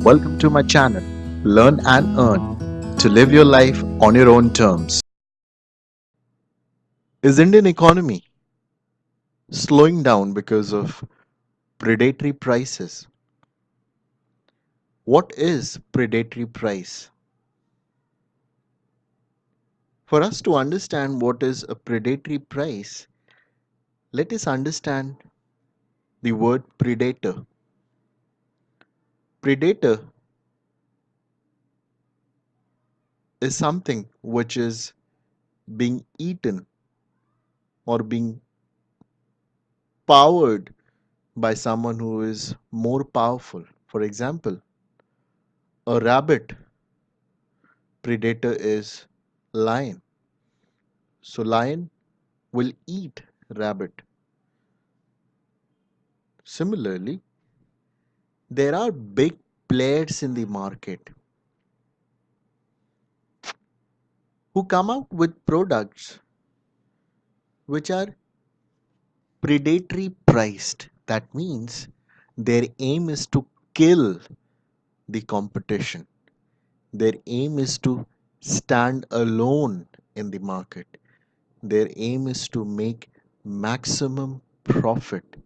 Welcome to my channel, Learn and Earn, to live your life on your own terms. Is Indian economy slowing down because of predatory prices? What is predatory price? For us to understand what is a predatory price, let us understand the word predator. Predator is something which is being eaten or being powered by someone who is more powerful. For example, a rabbit predator is lion. So lion will eat rabbit. Similarly, there are big players in the market who come out with products which are predatory priced. That means their aim is to kill the competition. Their aim is to stand alone in the market. Their aim is to make maximum profit.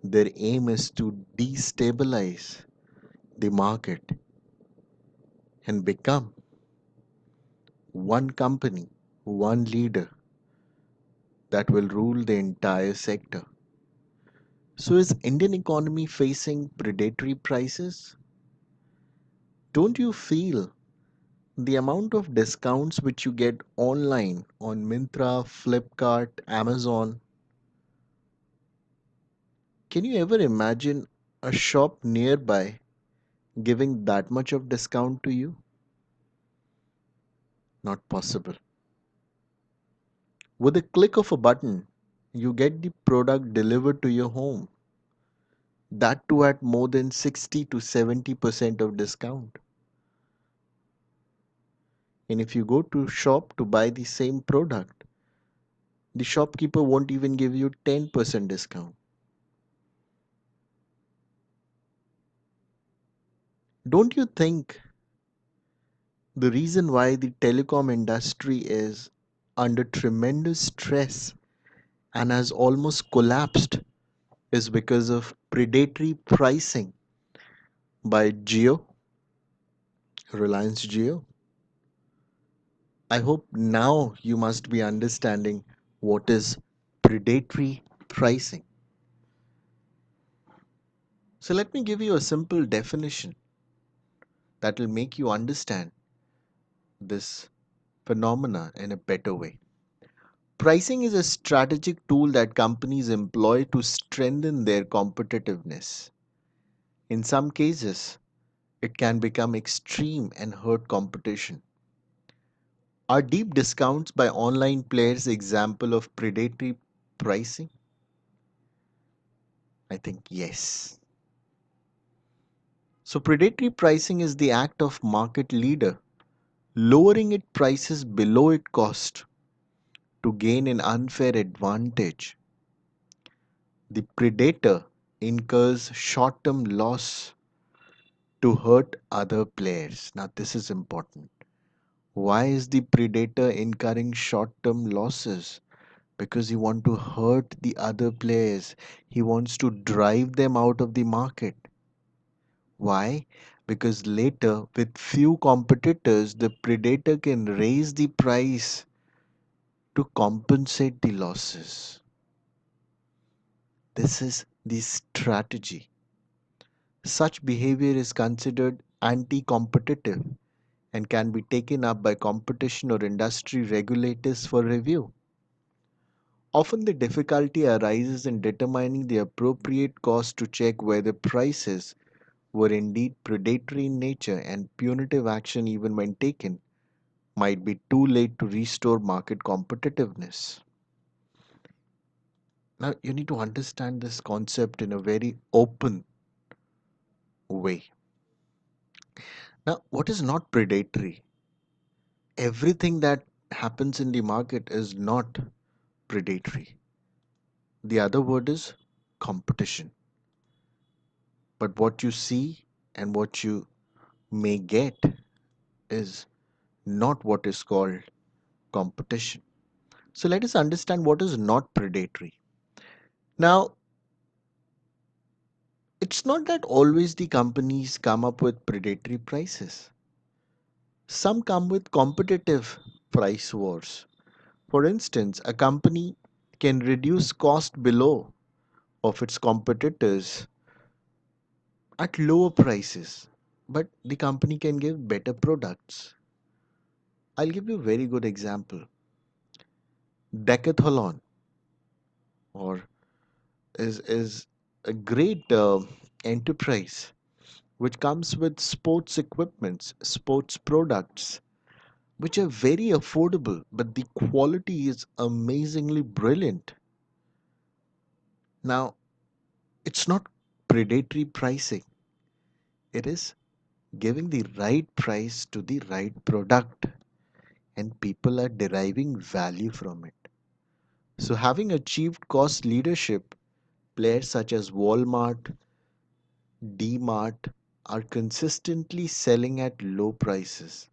Their aim is to destabilize the market and become one company, one leader that will rule the entire sector. So is Indian economy facing predatory prices? Don't you feel the amount of discounts which you get online on Myntra, Flipkart, Amazon? Can you ever imagine a shop nearby giving that much of discount to you? Not possible. With a click of a button, you get the product delivered to your home. That too at more than 60 to 70% of discount. And if you go to shop to buy the same product, the shopkeeper won't even give you 10% discount. Don't you think the reason why the telecom industry is under tremendous stress and has almost collapsed is because of predatory pricing by Jio, Reliance Jio? I hope now you must be understanding what is predatory pricing. So let me give you a simple definition that will make you understand this phenomena in a better way. Pricing is a strategic tool that companies employ to strengthen their competitiveness. In some cases, it can become extreme and hurt competition. Are deep discounts by online players example of predatory pricing? I think yes. So predatory pricing is the act of market leader lowering its prices below its cost to gain an unfair advantage. The predator incurs short-term loss to hurt other players. Now this is important. Why is the predator incurring short-term losses? Because he wants to hurt the other players. He wants to drive them out of the market. Why? Because later, with few competitors, the predator can raise the price to compensate the losses. This is the strategy. Such behavior is considered anti competitive and can be taken up by competition or industry regulators for review. Often, the difficulty arises in determining the appropriate cost to check whether prices were indeed predatory in nature, and punitive action, even when taken, might be too late to restore market competitiveness. Now, you need to understand this concept in a very open way. Now, what is not predatory? Everything that happens in the market is not predatory. The other word is competition. But what you see and what you may get is not what is called competition. So let us understand what is not predatory. Now, it's not that always the companies come up with predatory prices. Some come with competitive price wars. For instance, a company can reduce cost below of its competitors at lower prices, but the company can give better products. I'll give you a very good example. Decathlon or is a great enterprise which comes with sports equipments, sports products, which are very affordable, but the quality is amazingly brilliant. Now, it's not predatory pricing, it is giving the right price to the right product, and people are deriving value from it. So, having achieved cost leadership, players such as Walmart, D-Mart are consistently selling at low prices.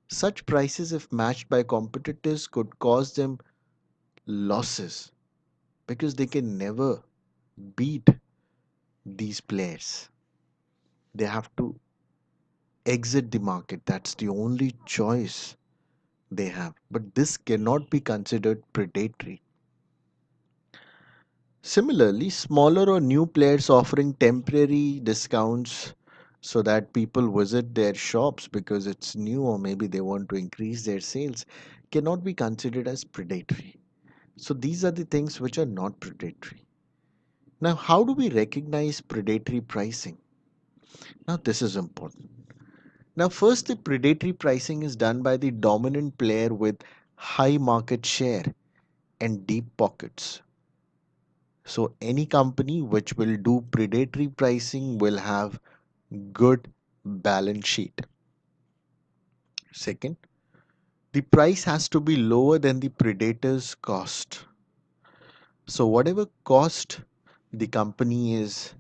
Such prices, if matched by competitors, could cause them losses because they can never beat these players. They have to exit the market. That's the only choice they have. But this cannot be considered predatory. Similarly, smaller or new players offering temporary discounts so that people visit their shops because it's new or maybe they want to increase their sales cannot be considered as predatory. So these are the things which are not predatory. Now, how do we recognize predatory pricing? Now, this is important. Now, first, the predatory pricing is done by the dominant player with high market share and deep pockets. So, any company which will do predatory pricing will have good balance sheet. Second, the price has to be lower than the predator's cost. So, whatever cost the company is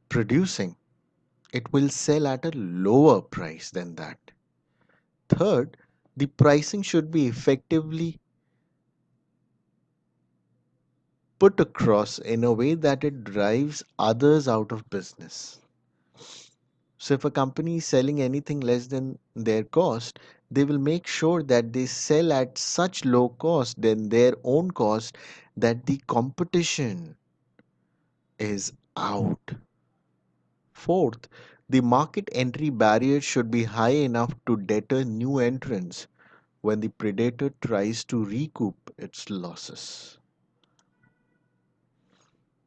producing, it will sell at a lower price than that. Third, the pricing should be effectively put across in a way that it drives others out of business. So, if a company is selling anything less than their cost, they will make sure that they sell at such low cost than their own cost that the competition is out. Fourth, the market entry barrier should be high enough to deter new entrants when the predator tries to recoup its losses.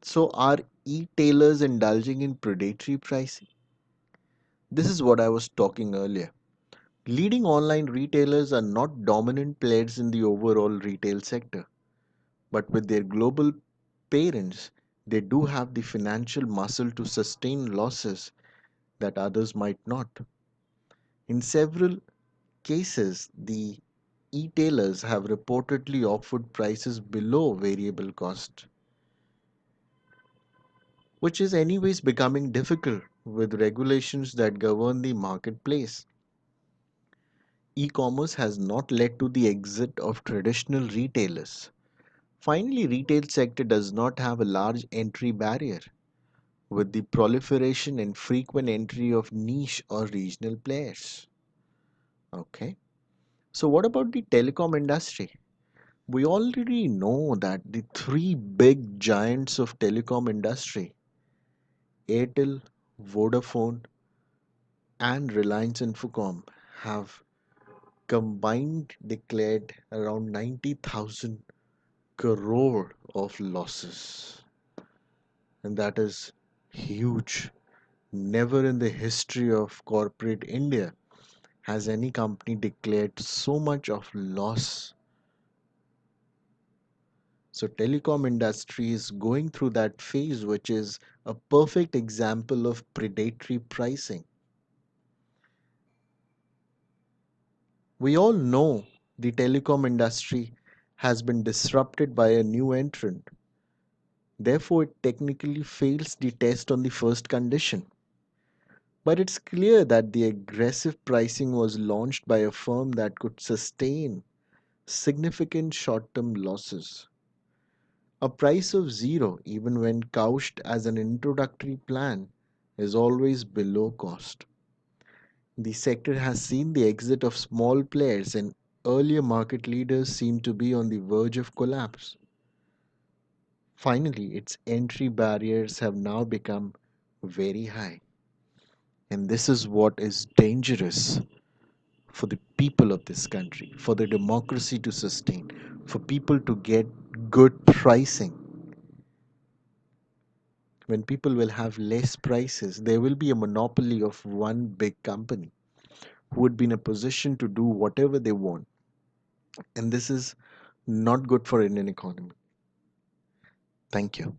So, are e-tailers indulging in predatory pricing? This is what I was talking earlier. Leading online retailers are not dominant players in the overall retail sector, but with their global parents, they do have the financial muscle to sustain losses that others might not. In several cases, the e-tailers have reportedly offered prices below variable cost, which is anyways becoming difficult with regulations that govern the marketplace. E-commerce has not led to the exit of traditional retailers. Finally, retail sector does not have a large entry barrier with the proliferation and frequent entry of niche or regional players. Okay. So what about the telecom industry? We already know that the three big giants of telecom industry, Airtel, Vodafone, and Reliance Infocom, have combined declared around 90,000 crore of losses. And that is huge. Never in the history of corporate India has any company declared so much of loss. So telecom industry is going through that phase which is a perfect example of predatory pricing. We all know the telecom industry has been disrupted by a new entrant. Therefore, it technically fails the test on the first condition. But it's clear that the aggressive pricing was launched by a firm that could sustain significant short term losses. A price of zero, even when couched as an introductory plan, is always below cost. The sector has seen the exit of small players, and earlier market leaders seem to be on the verge of collapse. Finally, its entry barriers have now become very high. And this is what is dangerous for the people of this country, for the democracy to sustain, for people to get good pricing. When people will have less prices, there will be a monopoly of one big company who would be in a position to do whatever they want. And this is not good for Indian economy. Thank you.